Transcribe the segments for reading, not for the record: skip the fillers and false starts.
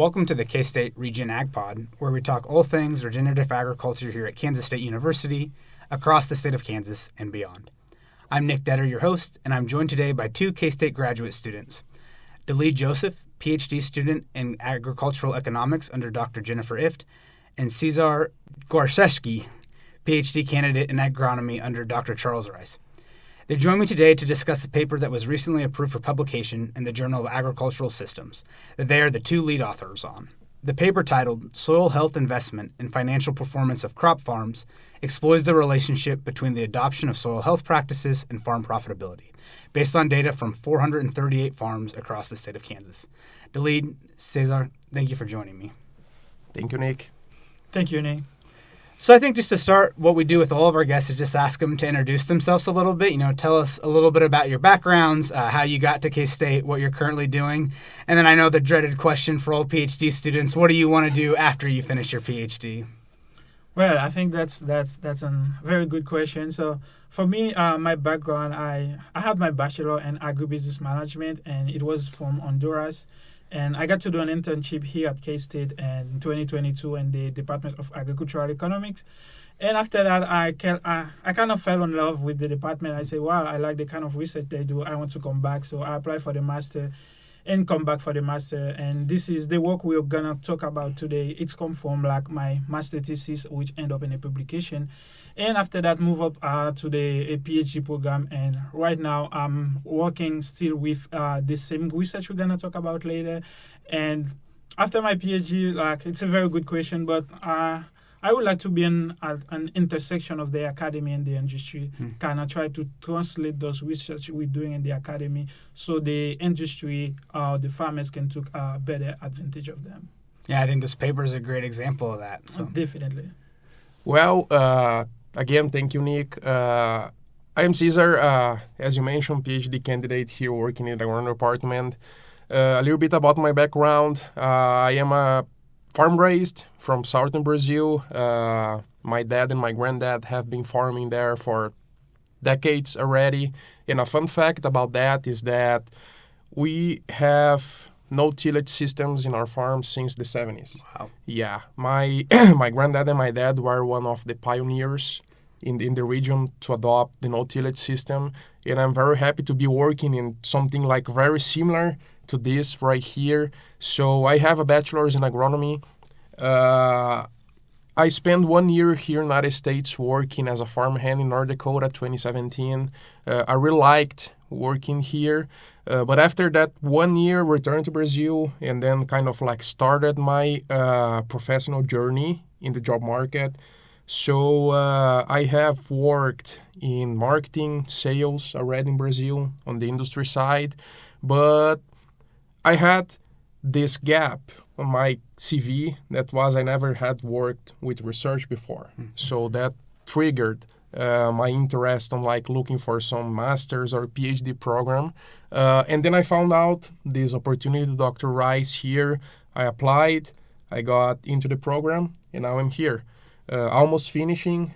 Welcome to the K-State Regen Ag Pod, where we talk all things regenerative agriculture here at Kansas State University, across the state of Kansas, and beyond. I'm Nick Detter, your host, and I'm joined today by two K-State graduate students. Delide Joseph, PhD student in agricultural economics under Dr. Jennifer Ift, and Cesar Guareschi, PhD candidate in agronomy under Dr. Charles Rice. They join me today to discuss a paper that was recently approved for publication in the Journal of Agricultural Systems that they are the two lead authors on. The paper, titled Soil Health Investment and Financial Performance of Crop Farms, explores the relationship between the adoption of soil health practices and farm profitability, based on data from 438 farms across the state of Kansas. Delide, Cesar, thank you for joining me. Thank you, Nick. Thank you, Nick. So I think just to start, what we do with all of our guests is just ask them to introduce themselves a little bit. Tell us a little bit about your backgrounds, how you got to K-State, what you're currently doing. And then I know the dreaded question for all PhD students, what do you want to do after you finish your PhD? Well, I think that's a very good question. So for me, my background, I had my bachelor in agribusiness management, and it was from Honduras. And I got to do an internship here at K-State in 2022 in the Department of Agricultural Economics. And after that, I kind of fell in love with the department. I said, wow, I like the kind of research they do. I want to come back. So I applied for the master and come back for the master. And this is the work we're going to talk about today. It's come from my master thesis, which ended up in a publication. And after that, move up to a PhD program. And right now, I'm working still with the same research we're going to talk about later. And after my PhD, it's a very good question, but I would like to be at an intersection of the academy and the industry, kind of try to translate those research we're doing in the academy so the industry, the farmers can take better advantage of them. Yeah, I think this paper is a great example of that. So. Definitely. Well, again, thank you, Nick. I am Cesar, as you mentioned, PhD candidate here working in the agronomy department. A little bit about my background. I am a farm-raised from southern Brazil. My dad and my granddad have been farming there for decades already. And a fun fact about that is that we have no tillage systems in our farm since the 70s. Wow. Yeah. My my granddad and my dad were one of the pioneers in the region to adopt the no-tillage system. And I'm very happy to be working in something like very similar to this right here. So I have a bachelor's in agronomy. I spent 1 year here in the United States working as a farmhand in North Dakota, 2017. I really liked working here. But after that 1 year, returned to Brazil and then kind of started my professional journey in the job market. So I have worked in marketing, sales already in Brazil on the industry side, but I had this gap on my CV that was I never had worked with research before. So that triggered my interest on looking for some master's or PhD program. And then I found out this opportunity, Dr. Rice here. I applied, I got into the program, and now I'm here. Almost finishing.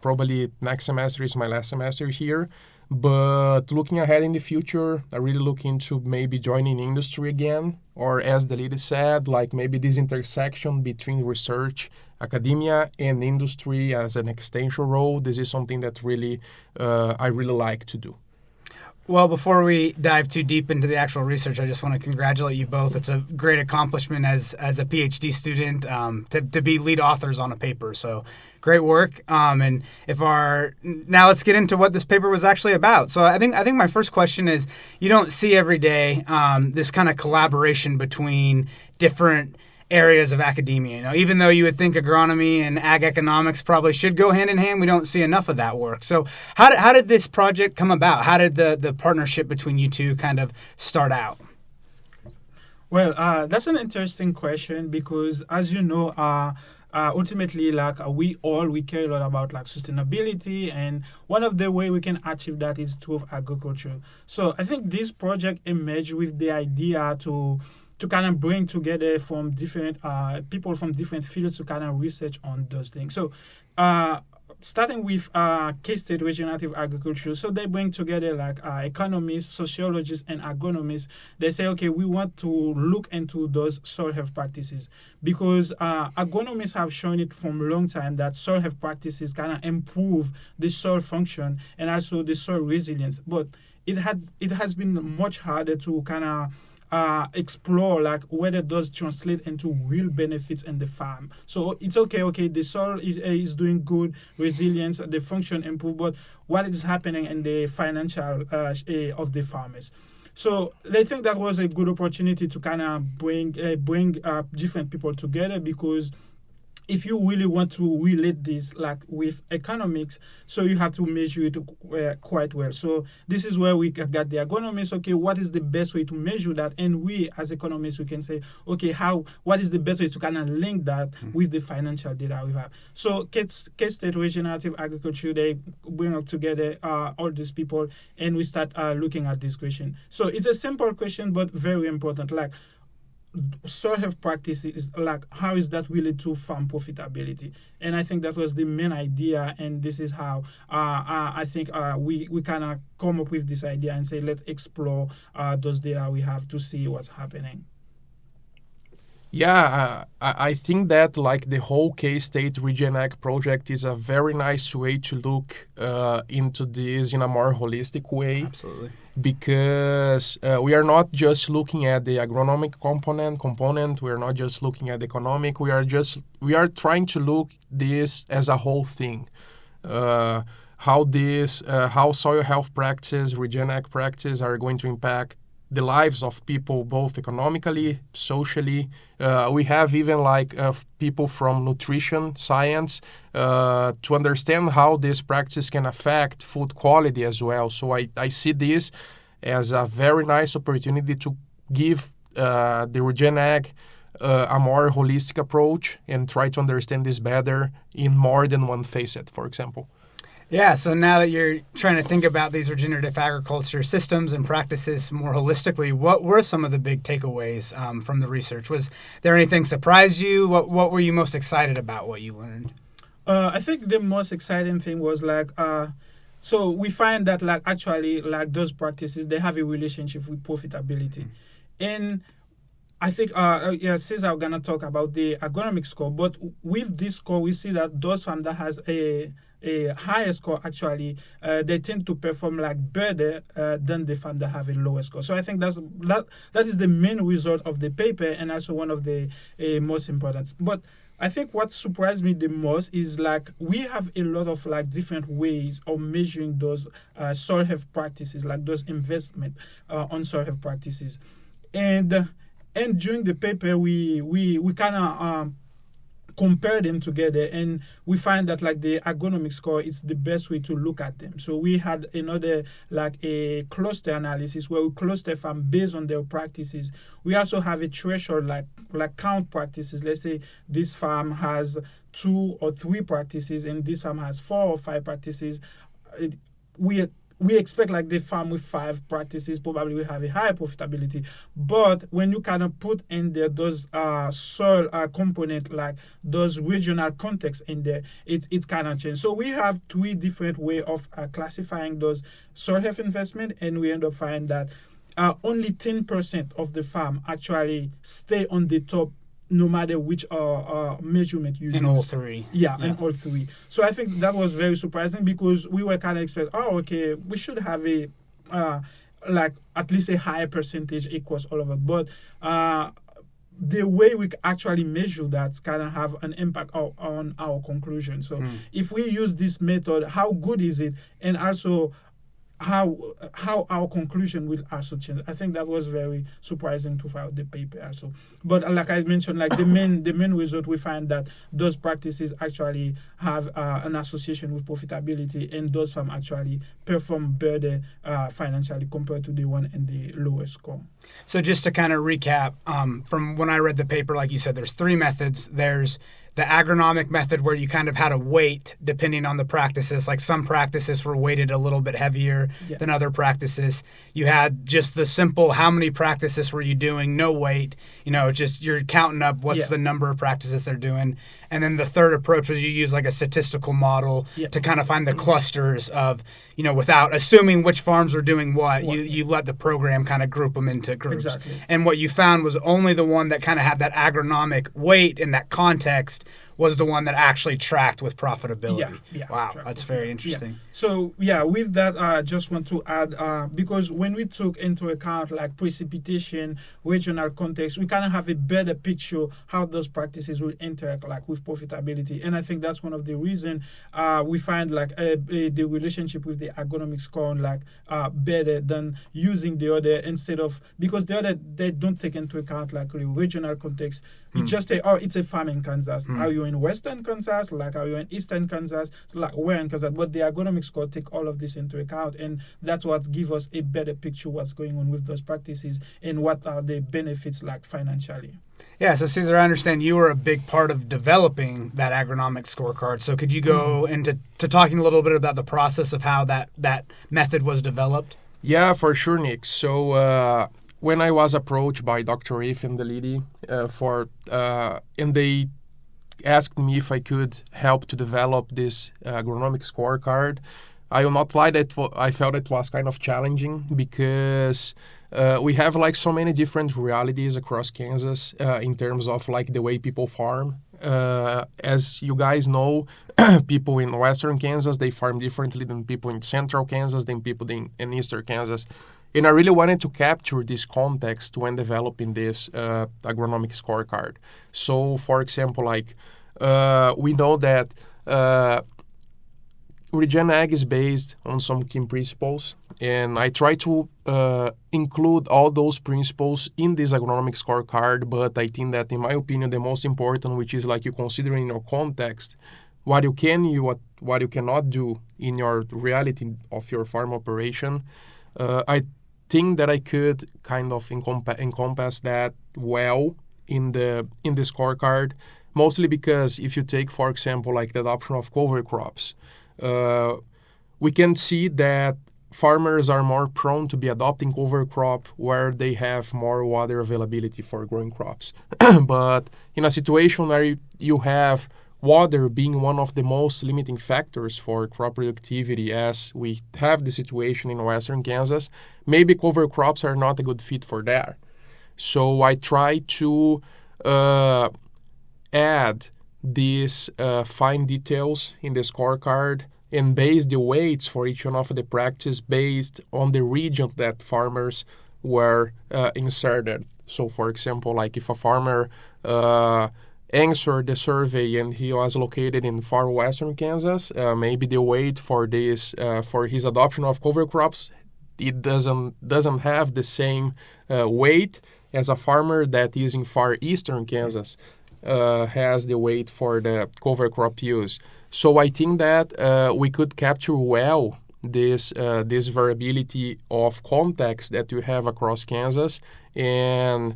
Probably next semester is my last semester here. But looking ahead in the future, I really look into maybe joining industry again, or as the leader said, maybe this intersection between research, academia, and industry as an extension role. This is something that really I really like to do. Well, before we dive too deep into the actual research, I just want to congratulate you both. It's a great accomplishment as a PhD student to be lead authors on a paper. So great work. And now let's get into what this paper was actually about. So I think my first question is, you don't see every day this kind of collaboration between different areas of academia. Even though you would think agronomy and ag economics probably should go hand in hand, we don't see enough of that work. So how did this project come about? How did the partnership between you two kind of start out? Well, that's an interesting question because, as you know, ultimately, we care a lot about sustainability, and one of the way we can achieve that is through agriculture. So I think this project emerged with the idea to kind of bring together from different people from different fields to kind of research on those things. So starting with K-State Regen Ag Agriculture, so they bring together like economists, sociologists, and agronomists. They say, okay, we want to look into those soil health practices because agronomists have shown it from a long time that soil health practices kind of improve the soil function and also the soil resilience. But it has been much harder to kind of explore like whether those translate into real benefits in the farm. So it's okay, the soil is doing good, resilience, the function improve, but what is happening in the financial of the farmers? So they think that was a good opportunity to kind of bring different people together, because if you really want to relate this like with economics, so you have to measure it quite well. So this is where we got the agronomists. Okay, what is the best way to measure that? And we as economists, we can say, okay, what is the best way to kind of link that with the financial data we have? So K-State Regen Ag Agriculture, they bring up together all these people, and we start looking at this question. So it's a simple question, but very important. Like, soil health practices, like how is that related to farm profitability? And I think that was the main idea, and this is how I think we kind of come up with this idea and say, let's explore those data we have to see what's happening. Yeah, I think that like the whole K-State Regen Ag project is a very nice way to look into this in a more holistic way. Absolutely. Because we are not just looking at the agronomic component. We are not just looking at economic. We are trying to look this as a whole thing. How soil health practice, Regen Ag practice are going to impact the lives of people, both economically, socially. We have even like people from nutrition science to understand how this practice can affect food quality as well. So I see this as a very nice opportunity to give the Regen Ag a more holistic approach and try to understand this better in more than one facet, for example. Yeah, so now that you're trying to think about these regenerative agriculture systems and practices more holistically, what were some of the big takeaways from the research? Was there anything surprised you? What were you most excited about, what you learned? I think the most exciting thing was like, so we find that like actually like those practices, they have a relationship with profitability. And I think, Cesar are going to talk about the agronomic score, but with this score, we see that those farms that has a higher score, actually, they tend to perform like better than the farm that have a lower score. So I think that is the main result of the paper, and also one of the most important. But I think what surprised me the most is like we have a lot of like different ways of measuring those soil health practices, like those investment on soil health practices, and during the paper we kind of compare them together, and we find that like the agronomic score is the best way to look at them. So we had another like a cluster analysis where we cluster farm based on their practices. We also have a threshold like count practices. Let's say this farm has 2 or 3 practices and this farm has 4 or 5 practices. We expect like the farm with 5 practices probably will have a higher profitability. But when you kind of put in there those soil component, like those regional context in there, it's kind of changed. So we have 3 different way of classifying those soil health investment, and we end up finding that only 10% of the farm actually stay on the top, no matter which measurement you use. In all 3. Yeah, in all 3. So I think that was very surprising, because we were kind of expecting, we should have a, like at least a higher percentage equals all of it. But the way we actually measure that kind of have an impact on our conclusion. So if we use this method, how good is it? And also, how our conclusion will also change. I think that was very surprising to find the paper also. But like I mentioned, like the main result, we find that those practices actually have an association with profitability, and those farms actually perform better financially compared to the one in the lowest score. So just to kind of recap, from when I read the paper, like you said, there's 3 methods. There's the agronomic method where you kind of had a weight depending on the practices. Like some practices were weighted a little bit heavier than other practices. You had just the simple, how many practices were you doing? No weight. Just you're counting up what's the number of practices they're doing. And then the third approach was you use like a statistical model to kind of find the clusters of, without assuming which farms were doing what. You let the program kind of group them into groups. Exactly. And what you found was only the one that kind of had that agronomic weight in that context was the one that actually tracked with profitability. Wow, that's very interesting. Yeah. So, with that, I just want to add, because when we took into account like precipitation, regional context, we kind of have a better picture how those practices will interact like with profitability. And I think that's one of the reasons we find like the relationship with the agronomic score like better than using the other instead of, because the other, they don't take into account like the regional context. You just say, it's a farm in Kansas. Are you in Western Kansas? Like, are you in Eastern Kansas? Like, where in Kansas? But the agronomic score take all of this into account, and that's what gives us a better picture what's going on with those practices and what are the benefits like financially. Yeah, so Cesar, I understand you were a big part of developing that agronomic scorecard. So could you go into talking a little bit about the process of how that method was developed? Yeah, for sure, Nick. So when I was approached by Dr. If and Delide and they asked me if I could help to develop this agronomic scorecard, I will not lie that I felt it was kind of challenging because we have like so many different realities across Kansas in terms of like the way people farm. As you guys know, people in Western Kansas, they farm differently than people in Central Kansas, than people in Eastern Kansas. And I really wanted to capture this context when developing this agronomic scorecard. So, for example, like we know that Regen Ag is based on some key principles, and I try to include all those principles in this agronomic scorecard, but I think that, in my opinion, the most important, which is like you consider in your context, what you can, what you cannot do in your reality of your farm operation. I think that I could kind of encompass that well in the scorecard, mostly because if you take, for example, like the adoption of cover crops, we can see that farmers are more prone to be adopting cover crop where they have more water availability for growing crops. But in a situation where you have water being one of the most limiting factors for crop productivity, as we have the situation in Western Kansas, maybe cover crops are not a good fit for that. So I try to add these fine details in the scorecard and base the weights for each one of the practice based on the region that farmers were inserted. So, for example, like if a farmer answered the survey and he was located in far western Kansas, maybe the weight for this for his adoption of cover crops, it doesn't have the same weight as a farmer that is in far eastern Kansas has the weight for the cover crop use. So I think that we could capture well this variability of context that you have across Kansas. And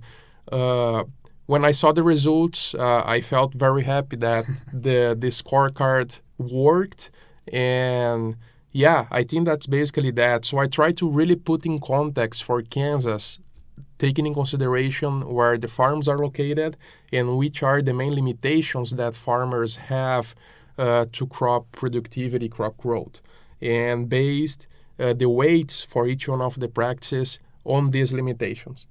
when I saw the results, I felt very happy that the scorecard worked. And yeah, I think that's basically that. So I try to really put in context for Kansas, taking in consideration where the farms are located and which are the main limitations that farmers have to crop productivity, crop growth, and based the weights for each one of the practices on these limitations.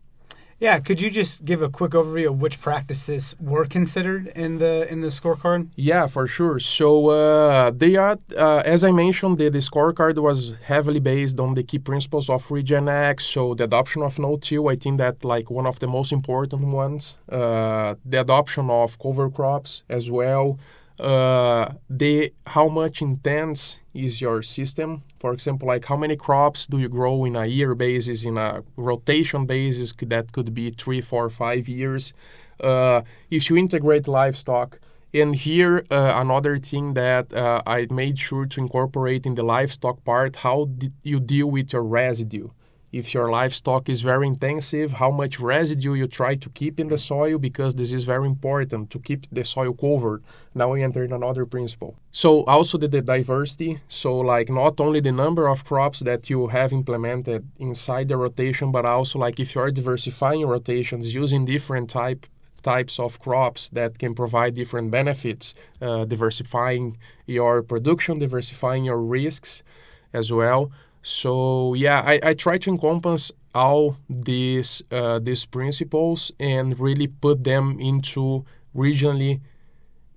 Yeah, could you just give a quick overview of which practices were considered in the scorecard? Yeah, for sure. So they are, as I mentioned, the scorecard was heavily based on the key principles of Regen Ag. So the adoption of no-till, I think that like one of the most important ones. The adoption of cover crops as well. How much intense is your system? For example, like how many crops do you grow in a year basis, in a rotation basis? That could be 3, 4, 5 years. If you integrate livestock, and here another thing that I made sure to incorporate in the livestock part, how did you deal with your residue? if your livestock is very intensive, how much residue you try to keep in the soil, because this is very important to keep the soil covered. Now we enter in another principle. So also the diversity. So like not only the number of crops that you have implemented inside the rotation, but also like if you are diversifying rotations using different types of crops that can provide different benefits, diversifying your production, diversifying your risks as well. So yeah, I try to encompass all these principles and really put them into regionally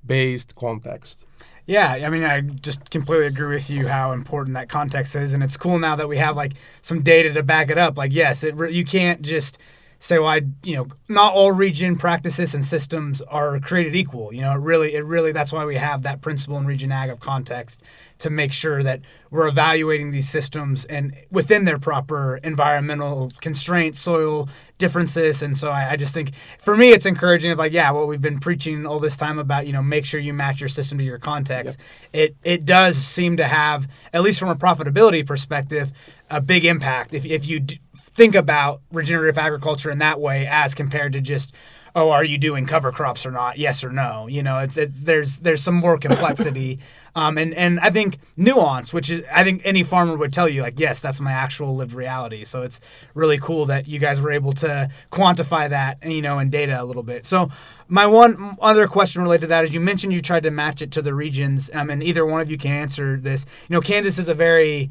based context. Yeah, I mean, I just completely agree with you how important that context is, and it's cool now that we have like some data to back it up. Like, yes, you can't just say, well, not all regen practices and systems are created equal. It really, that's why we have that principle in Regen Ag of context, to make sure that we're evaluating these systems and within their proper environmental constraints, soil differences. And so I just think, for me, it's encouraging of like, yeah, what we've been preaching all this time about, make sure you match your system to your context. Yep. It does seem to have, at least from a profitability perspective, a big impact if you think about regenerative agriculture in that way as compared to just, oh, are you doing cover crops or not? Yes or no. There's some more complexity and I think nuance, which is, I think any farmer would tell you, like, yes, that's my actual lived reality. So it's really cool that you guys were able to quantify that, in data a little bit. So my one other question related to that is, you mentioned you tried to match it to the regions, and either one of you can answer this. Kansas is a very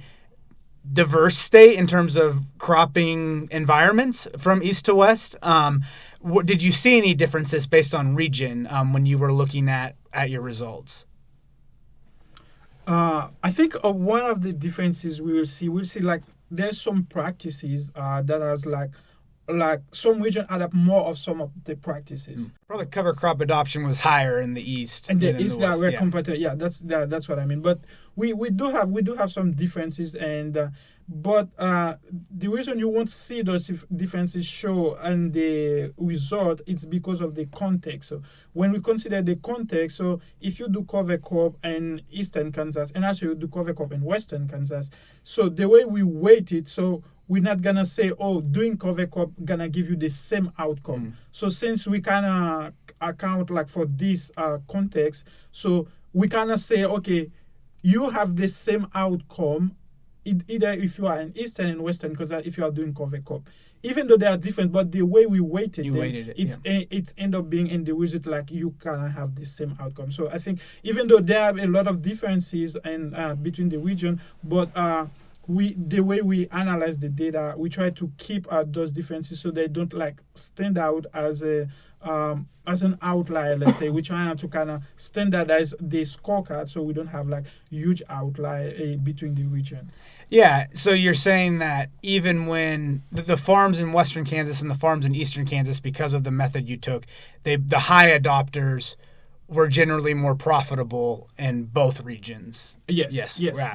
diverse state in terms of cropping environments from east to west. Did you see any differences based on region when you were looking at your results? I think one of the differences we'll see like there's some practices that has like some region adapt more of some of the practices. Probably cover crop adoption was higher in the east. And the east, we're compared to, that's what I mean. But we do have some differences, and but the reason you won't see those differences show and the result, it's because of the context. So when we consider the context, so if you do cover crop in eastern Kansas and also you do cover crop in western Kansas, so the way we weight it, so we're not gonna say, oh, doing cover crop gonna give you the same outcome. So since we kind of account like for this context, so we kind of say, okay, you have the same outcome either if you are in eastern and western, because if you are doing cover crop, even though they are different, but the way we weighted it end up being in the result like you kind of have the same outcome. So I think even though there are a lot of differences and between the region, but the way we analyze the data, we try to keep those differences so they don't like stand out as an outlier. Let's say we try to kind of standardize the scorecard so we don't have like huge outlier between the region. Yeah, so you're saying that even when the farms in western Kansas and the farms in eastern Kansas, because of the method you took, the high adopters were generally more profitable in both regions. Yes. Wow.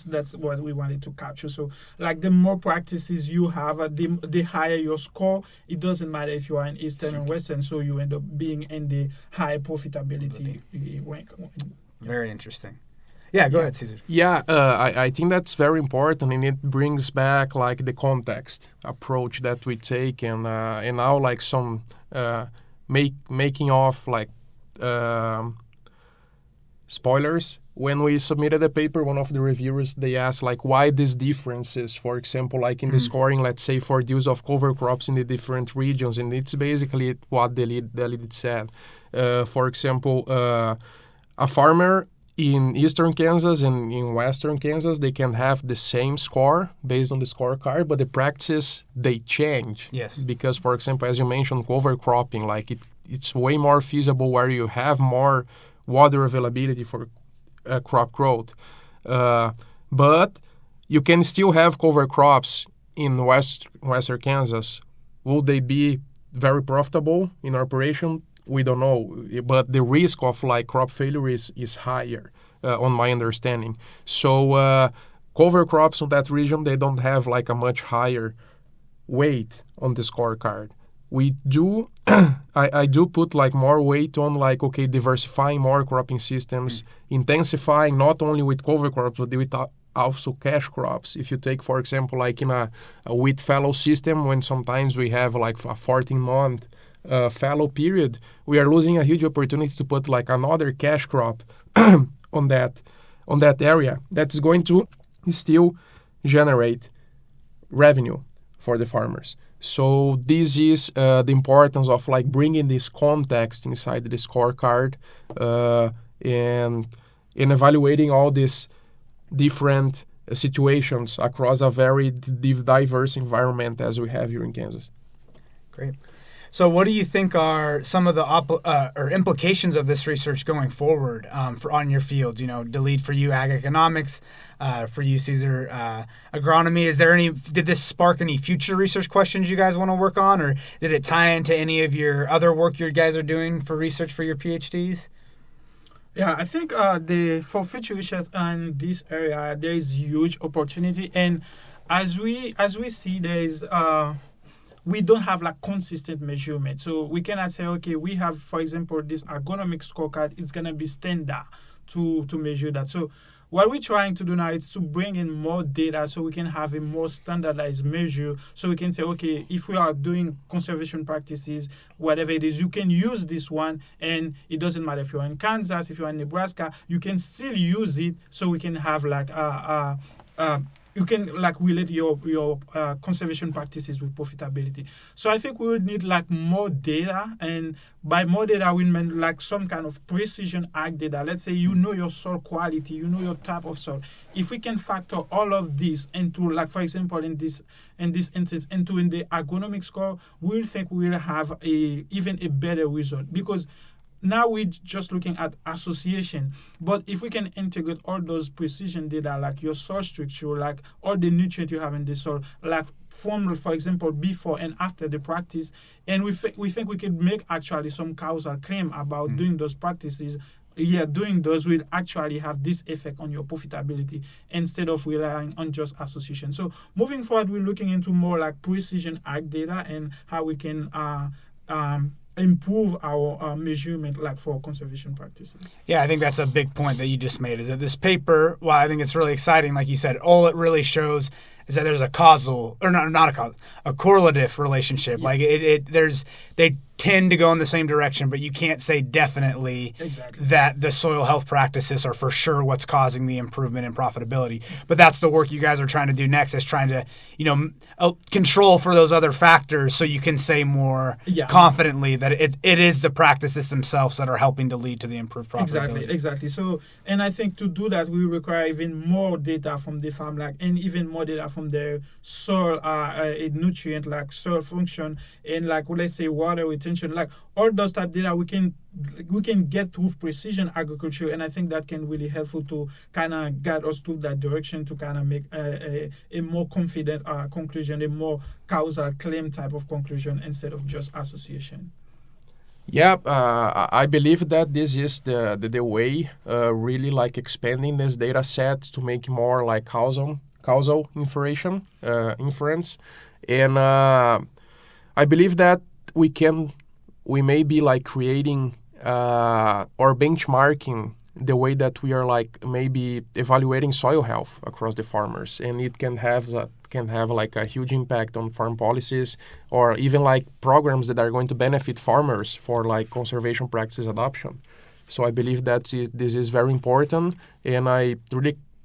That's what we wanted to capture. So, like, the more practices you have, the higher your score. It doesn't matter if you are in eastern or western. So you end up being in the high profitability rank. Very interesting. Yeah, go ahead, Cesar. Yeah, I think that's very important, and it brings back like the context approach that we take, and now like some making off like. Spoilers. When we submitted the paper, one of the reviewers, they asked like why these differences, for example, like in the scoring, let's say for the use of cover crops in the different regions, and it's basically what Delide said. For example, a farmer in eastern Kansas and in western Kansas, they can have the same score based on the scorecard, but the practice, they change. Yes. Because, for example, as you mentioned, cover cropping, like it's way more feasible where you have more water availability for crop growth. But you can still have cover crops in western Kansas. Will they be very profitable in operation? We don't know. But the risk of like crop failure is higher, on my understanding. So cover crops on that region, they don't have like a much higher weight on the scorecard. We do, I do put like more weight on like, diversifying more cropping systems, intensifying not only with cover crops, but with also cash crops. If you take, for example, like in a wheat fallow system, when sometimes we have like a 14-month fallow period, we are losing a huge opportunity to put like another cash crop on that area that is going to still generate revenue for the farmers. So this is the importance of like bringing this context inside the scorecard and evaluating all these different situations across a very diverse environment as we have here in Kansas. Great. So what do you think are some of the or implications of this research going forward on your fields? Delide for you, ag economics, for you, Cesar, agronomy. Did this spark any future research questions you guys want to work on, or did it tie into any of your other work you guys are doing for research for your PhDs? Yeah, I think for future research in this area, there is huge opportunity, and as we see, there is we don't have like consistent measurement. So we cannot say, okay, we have, for example, this agronomic scorecard, it's going to be standard to measure that. So what we're trying to do now is to bring in more data so we can have a more standardized measure. So we can say, okay, if we are doing conservation practices, whatever it is, you can use this one, and it doesn't matter if you're in Kansas, if you're in Nebraska, you can still use it, so we can have like you can like relate your conservation practices with profitability. So I think we would need like more data, and by more data we mean like some kind of precision ag data. Let's say you know your soil quality, you know your type of soil. If we can factor all of this into, like for example in this instance, in the agronomic score, we'll think we'll have even a better result, because now we're just looking at association. But if we can integrate all those precision data, like your soil structure, like all the nutrients you have in the soil, like from, for example, before and after the practice, and we think we could make actually some causal claim about doing those practices. Yeah, doing those will actually have this effect on your profitability instead of relying on just association. So moving forward, we're looking into more like precision ag data and how we can improve our measurement, like for conservation practices. Yeah, I think that's a big point that you just made, is that this paper, while I think it's really exciting, like you said, all it really shows is that there's a a correlative relationship. Yes. Like they tend to go in the same direction, but you can't say definitely that the soil health practices are for sure what's causing the improvement in profitability. But that's the work you guys are trying to do next, is trying to, control for those other factors, so you can say more confidently that it is the practices themselves that are helping to lead to the improved profitability. Exactly. So, and I think to do that, we require even more data from the farm, and even more data from their soil nutrient, like soil function, and like, let's say, water retention, like all those type of data we can get with precision agriculture, and I think that can really helpful to kind of guide us to that direction, to kind of make a more confident conclusion, a more causal claim type of conclusion instead of just association. Yeah, I believe that this is the way, really like expanding this data set to make more like causal inference, and I believe that we may be like creating or benchmarking the way that we are like maybe evaluating soil health across the farmers, and it can have like a huge impact on farm policies, or even like programs that are going to benefit farmers for like conservation practices adoption. So I believe that this is very important, and I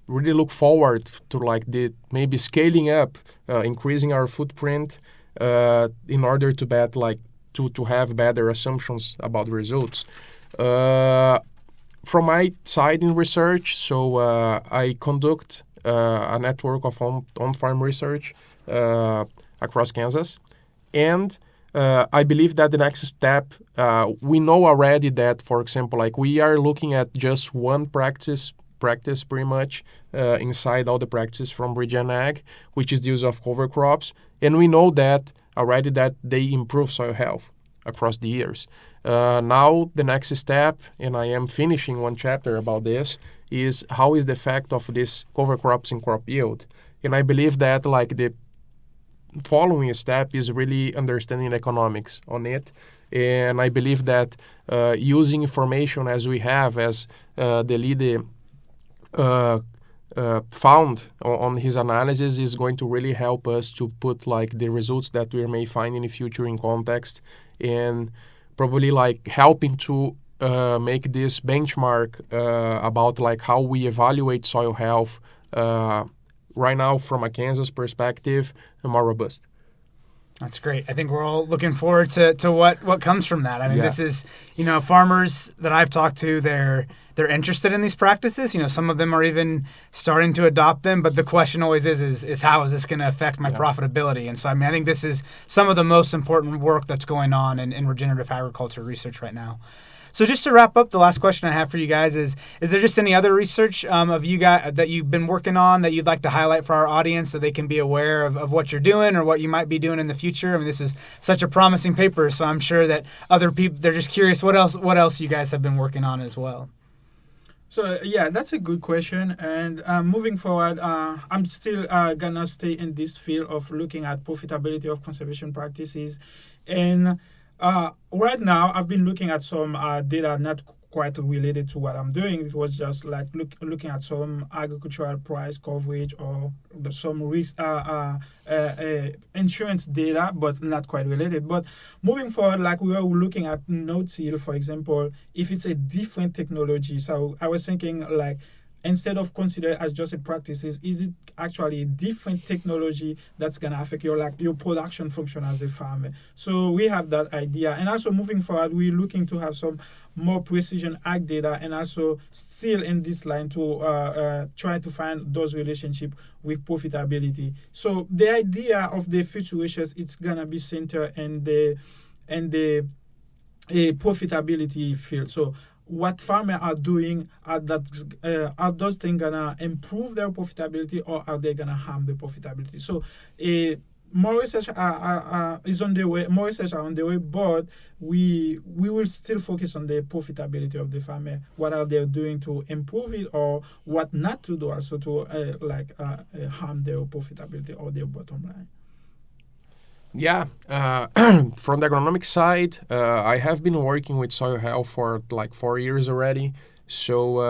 really look forward to like maybe scaling up, increasing our footprint in order to have better assumptions about the results. From my side in research, so I conduct a network of on-farm research across Kansas, and I believe that the next step, we know already that, for example, like we are looking at just one practice pretty much inside all the practices from Regen Ag, which is the use of cover crops, and we know that already that they improve soil health across the years. Now the next step, and I am finishing one chapter about this, is how is the effect of these cover crops in crop yield. And I believe that like the following step is really understanding economics on it. And I believe that using information as we have, as Delide found on his analysis is going to really help us to put like the results that we may find in the future in context, and probably like helping to make this benchmark about like how we evaluate soil health right now from a Kansas perspective more robust. That's great. I think we're all looking forward to what comes from that. I mean, This is, farmers that I've talked to, they're interested in these practices. Some of them are even starting to adopt them, but the question always is how is this going to affect my profitability? And so, I think this is some of the most important work that's going on in regenerative agriculture research right now. So just to wrap up, the last question I have for you guys is there just any other research of you guys that you've been working on that you'd like to highlight for our audience so they can be aware of what you're doing or what you might be doing in the future? I mean, this is such a promising paper, so I'm sure that other people, they're just curious what else you guys have been working on as well. So, that's a good question. And moving forward, I'm still going to stay in this field of looking at profitability of conservation practices. And right now, I've been looking at some data not quite related to what I'm doing. It was just like looking at some agricultural price coverage or some risk insurance data, but not quite related. But moving forward, like we were looking at no-till, for example, if it's a different technology. So I was thinking like, instead of consider it as just a practices, is it actually a different technology that's gonna affect your production function as a farmer? So we have that idea, and also moving forward, we're looking to have some more precision ag data, and also still in this line to try to find those relationships with profitability. So the idea of the future research, it's gonna be centered in the profitability field. So what farmers are doing, are those things gonna improve their profitability, or are they gonna harm the profitability? So more research is on the way. More research are on the way, but we will still focus on the profitability of the farmer. What are they doing to improve it, or what not to do, also to harm their profitability or their bottom line. Yeah, from the agronomic side, I have been working with soil health for like 4 years already. So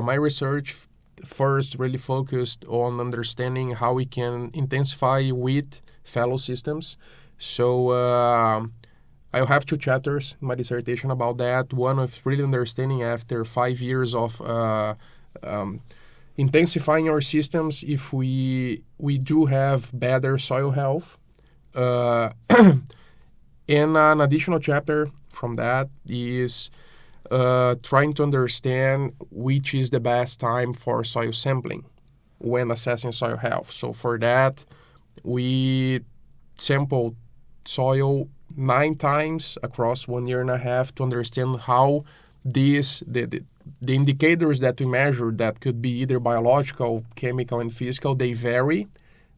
my research first really focused on understanding how we can intensify wheat fallow systems. So I have 2 chapters in my dissertation about that. One of really understanding after 5 years of intensifying our systems if we do have better soil health. And an additional chapter from that is trying to understand which is the best time for soil sampling when assessing soil health. So for that, we sampled soil 9 times across 1.5 years to understand how the indicators that we measured, that could be either biological, chemical, and physical, they vary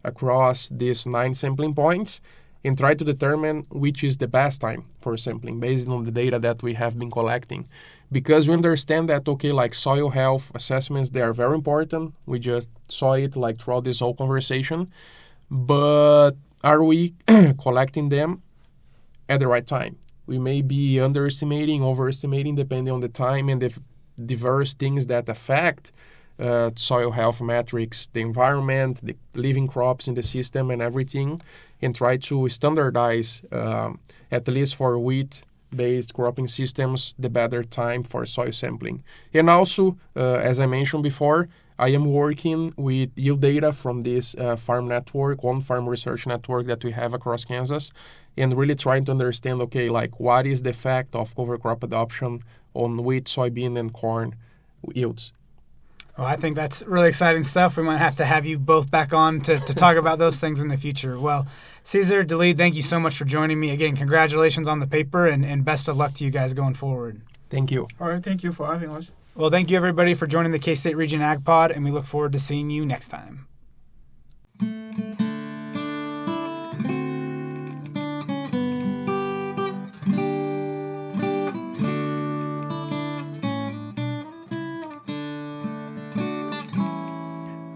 across these 9 sampling points, and try to determine which is the best time for sampling based on the data that we have been collecting. Because we understand that, okay, like soil health assessments, they are very important. We just saw it like throughout this whole conversation. But are we collecting them at the right time? We may be underestimating, overestimating, depending on the time and the diverse things that affect soil health metrics, the environment, the living crops in the system and everything, and try to standardize, at least for wheat-based cropping systems, the better time for soil sampling. And also, as I mentioned before, I am working with yield data from this farm network, on-farm research network that we have across Kansas, and really trying to understand, okay, like what is the effect of cover crop adoption on wheat, soybean, and corn yields. Well, I think that's really exciting stuff. We might have to have you both back on to talk about those things in the future. Well, Cesar, Delide, thank you so much for joining me. Again, congratulations on the paper, and best of luck to you guys going forward. Thank you. All right, thank you for having us. Well, thank you, everybody, for joining the K-State Regen Ag Pod, and we look forward to seeing you next time.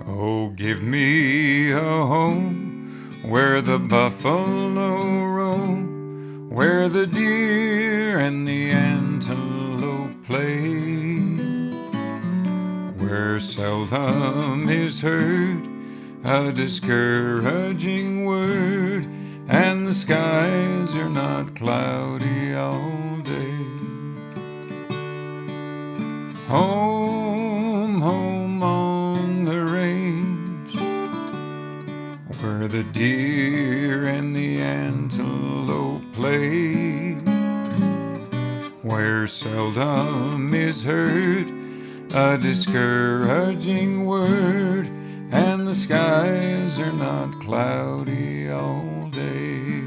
Oh, give me a home where the buffalo roam, where the deer and the antelope play, where seldom is heard a discouraging word, and the skies are not cloudy all day. Home, home on the range, where the deer and the antelope play, where seldom is heard a discouraging word, and the skies are not cloudy all day.